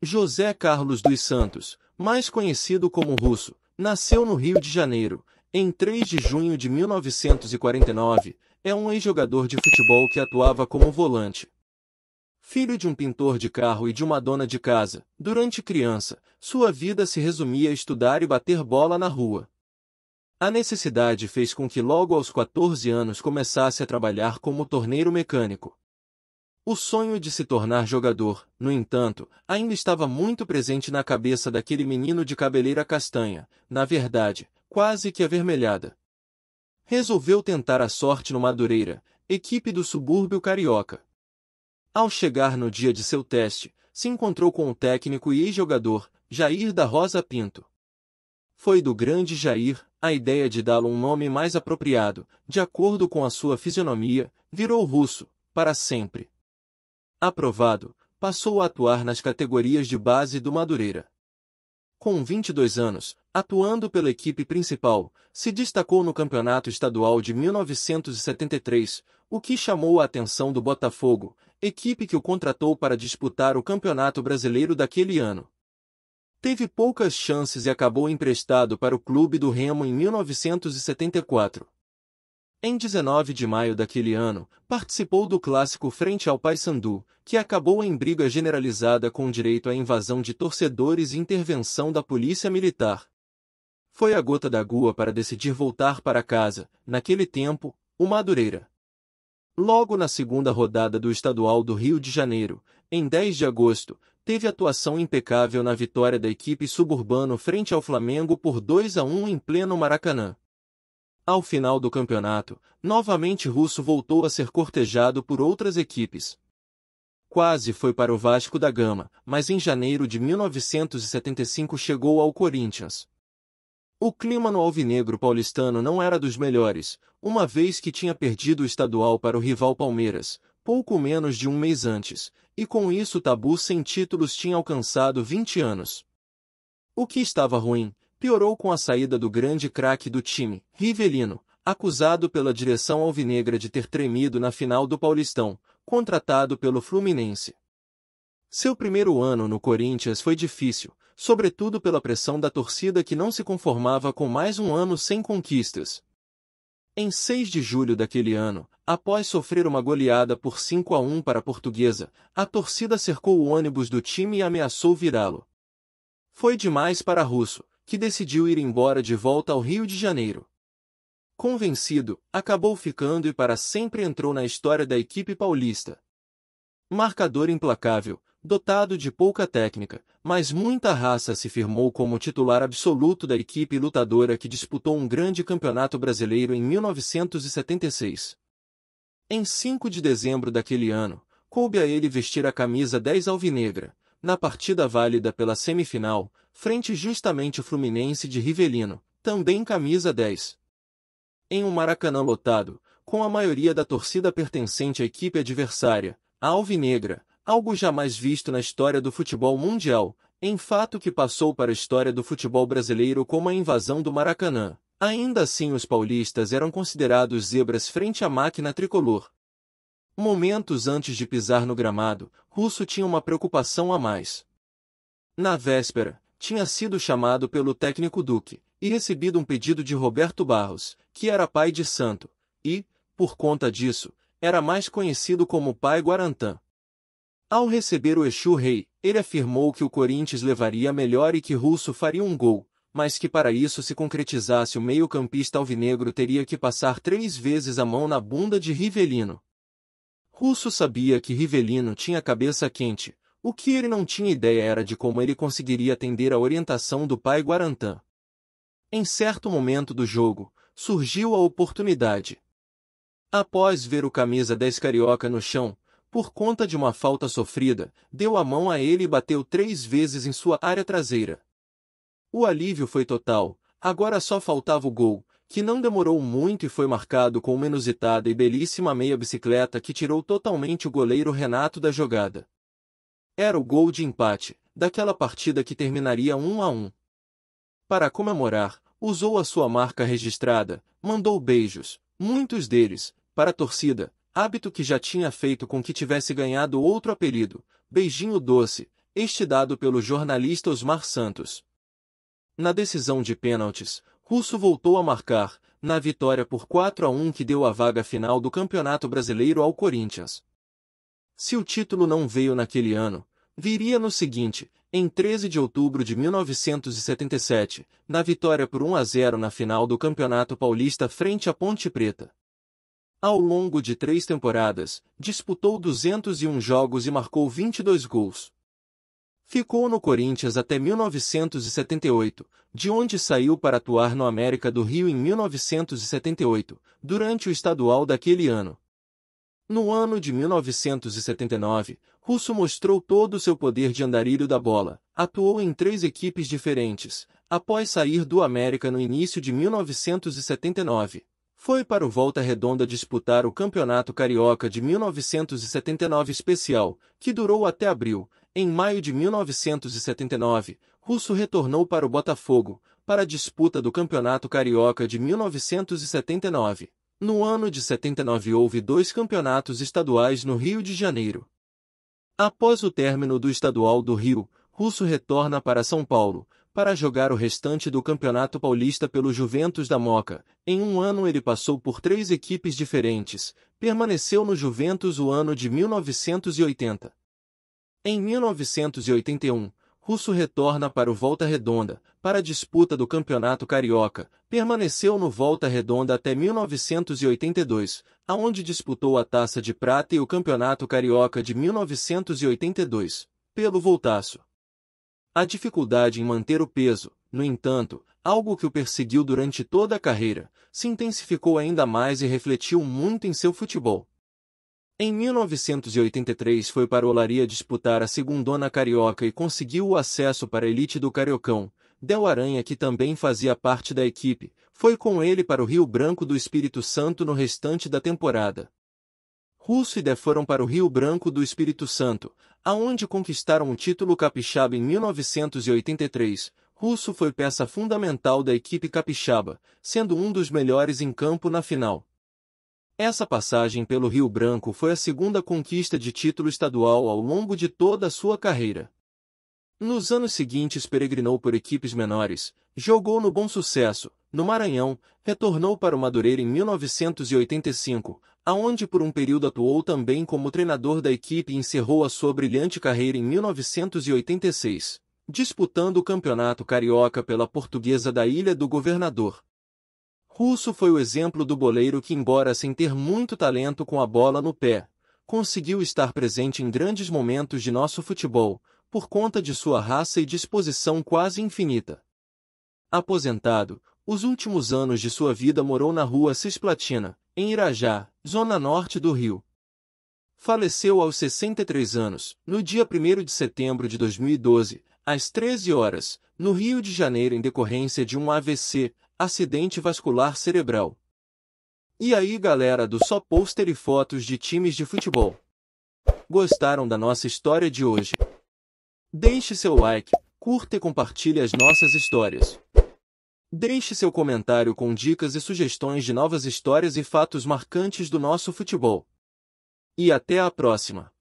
José Carlos dos Santos, mais conhecido como Russo, nasceu no Rio de Janeiro, em 3 de junho de 1949, é um ex-jogador de futebol que atuava como volante. Filho de um pintor de carro e de uma dona de casa, durante criança, sua vida se resumia a estudar e bater bola na rua. A necessidade fez com que logo aos 14 anos começasse a trabalhar como torneiro mecânico. O sonho de se tornar jogador, no entanto, ainda estava muito presente na cabeça daquele menino de cabeleira castanha, na verdade, quase que avermelhada. Resolveu tentar a sorte no Madureira, equipe do subúrbio carioca. Ao chegar no dia de seu teste, se encontrou com o técnico e ex-jogador, Jair da Rosa Pinto. Foi do grande Jair a ideia de dá-lo um nome mais apropriado, de acordo com a sua fisionomia, virou Russo, para sempre. Aprovado, passou a atuar nas categorias de base do Madureira. Com 22 anos, atuando pela equipe principal, se destacou no Campeonato Estadual de 1973, o que chamou a atenção do Botafogo, equipe que o contratou para disputar o Campeonato Brasileiro daquele ano. Teve poucas chances e acabou emprestado para o Clube do Remo em 1974. Em 19 de maio daquele ano, participou do clássico frente ao Paysandu, que acabou em briga generalizada com direito à invasão de torcedores e intervenção da polícia militar. Foi a gota d'água para decidir voltar para casa, naquele tempo, o Madureira. Logo na segunda rodada do Estadual do Rio de Janeiro, em 10 de agosto, teve atuação impecável na vitória da equipe suburbano frente ao Flamengo por 2-1 em pleno Maracanã. Ao final do campeonato, novamente Russo voltou a ser cortejado por outras equipes. Quase foi para o Vasco da Gama, mas em janeiro de 1975 chegou ao Corinthians. O clima no alvinegro paulistano não era dos melhores, uma vez que tinha perdido o estadual para o rival Palmeiras, pouco menos de um mês antes, e com isso o tabu sem títulos tinha alcançado 20 anos. O que estava ruim, piorou com a saída do grande craque do time, Rivelino, acusado pela direção alvinegra de ter tremido na final do Paulistão, contratado pelo Fluminense. Seu primeiro ano no Corinthians foi difícil, sobretudo pela pressão da torcida que não se conformava com mais um ano sem conquistas. Em 6 de julho daquele ano, após sofrer uma goleada por 5-1 para a Portuguesa, a torcida cercou o ônibus do time e ameaçou virá-lo. Foi demais para Russo, que decidiu ir embora de volta ao Rio de Janeiro. Convencido, acabou ficando e para sempre entrou na história da equipe paulista. Marcador implacável, dotado de pouca técnica, mas muita raça, se firmou como titular absoluto da equipe lutadora que disputou um grande campeonato brasileiro em 1976. Em 5 de dezembro daquele ano, coube a ele vestir a camisa 10 alvinegra, na partida válida pela semifinal, frente justamente o Fluminense de Rivelino, também camisa 10. Em um Maracanã lotado, com a maioria da torcida pertencente à equipe adversária, a alvinegra, algo jamais visto na história do futebol mundial, em fato que passou para a história do futebol brasileiro como a invasão do Maracanã. Ainda assim os paulistas eram considerados zebras frente à máquina tricolor. Momentos antes de pisar no gramado, Russo tinha uma preocupação a mais. Na véspera, tinha sido chamado pelo técnico Duque, e recebido um pedido de Roberto Barros, que era pai de santo, e, por conta disso, era mais conhecido como Pai Guarantã. Ao receber o Exu Rei, ele afirmou que o Corinthians levaria melhor e que Russo faria um gol, mas que para isso se concretizasse o meio-campista alvinegro teria que passar 3 vezes a mão na bunda de Rivelino. Russo sabia que Rivelino tinha a cabeça quente, o que ele não tinha ideia era de como ele conseguiria atender à orientação do Pai Guarantã. Em certo momento do jogo, surgiu a oportunidade. Após ver o camisa 10 carioca no chão, por conta de uma falta sofrida, deu a mão a ele e bateu 3 vezes em sua área traseira. O alívio foi total, agora só faltava o gol, que não demorou muito e foi marcado com uma inusitada e belíssima meia bicicleta que tirou totalmente o goleiro Renato da jogada. Era o gol de empate, daquela partida que terminaria 1-1. Para comemorar, usou a sua marca registrada, mandou beijos, muitos deles, para a torcida, hábito que já tinha feito com que tivesse ganhado outro apelido, Beijinho Doce, este dado pelo jornalista Osmar Santos. Na decisão de pênaltis, Russo voltou a marcar, na vitória por 4-1 que deu a vaga final do Campeonato Brasileiro ao Corinthians. Se o título não veio naquele ano, viria no seguinte, em 13 de outubro de 1977, na vitória por 1-0 na final do Campeonato Paulista frente à Ponte Preta. Ao longo de 3 temporadas, disputou 201 jogos e marcou 22 gols. Ficou no Corinthians até 1978, de onde saiu para atuar no América do Rio em 1978, durante o estadual daquele ano. No ano de 1979, Russo mostrou todo o seu poder de andarilho da bola, atuou em 3 equipes diferentes, após sair do América no início de 1979. Foi para o Volta Redonda disputar o Campeonato Carioca de 1979 especial, que durou até abril. Em maio de 1979, Russo retornou para o Botafogo, para a disputa do Campeonato Carioca de 1979. No ano de 79 houve 2 campeonatos estaduais no Rio de Janeiro. Após o término do Estadual do Rio, Russo retorna para São Paulo, para jogar o restante do Campeonato Paulista pelo Juventus da Moca. Em um ano ele passou por 3 equipes diferentes, permaneceu no Juventus o ano de 1980. Em 1981, Russo retorna para o Volta Redonda, para a disputa do Campeonato Carioca, permaneceu no Volta Redonda até 1982, aonde disputou a Taça de Prata e o Campeonato Carioca de 1982, pelo Voltaço. A dificuldade em manter o peso, no entanto, algo que o perseguiu durante toda a carreira, se intensificou ainda mais e refletiu muito em seu futebol. Em 1983 foi para o Olaria disputar a Segundona Carioca e conseguiu o acesso para a elite do Cariocão. Del Aranha, que também fazia parte da equipe, foi com ele para o Rio Branco do Espírito Santo no restante da temporada. Russo e Dé foram para o Rio Branco do Espírito Santo, aonde conquistaram o título capixaba em 1983. Russo foi peça fundamental da equipe capixaba, sendo um dos melhores em campo na final. Essa passagem pelo Rio Branco foi a segunda conquista de título estadual ao longo de toda a sua carreira. Nos anos seguintes peregrinou por equipes menores, jogou no Bom Sucesso, no Maranhão, retornou para o Madureira em 1985, aonde por um período atuou também como treinador da equipe e encerrou a sua brilhante carreira em 1986, disputando o Campeonato Carioca pela Portuguesa da Ilha do Governador. Russo foi o exemplo do boleiro que, embora sem ter muito talento com a bola no pé, conseguiu estar presente em grandes momentos de nosso futebol, por conta de sua raça e disposição quase infinita. Aposentado, os últimos anos de sua vida morou na rua Cisplatina, em Irajá, zona norte do Rio. Faleceu aos 63 anos, no dia 1º de setembro de 2012, às 13 horas, no Rio de Janeiro em decorrência de um AVC, acidente vascular cerebral. E aí galera do Só Pôster e Fotos de Times de Futebol. Gostaram da nossa história de hoje? Deixe seu like, curta e compartilhe as nossas histórias. Deixe seu comentário com dicas e sugestões de novas histórias e fatos marcantes do nosso futebol. E até a próxima!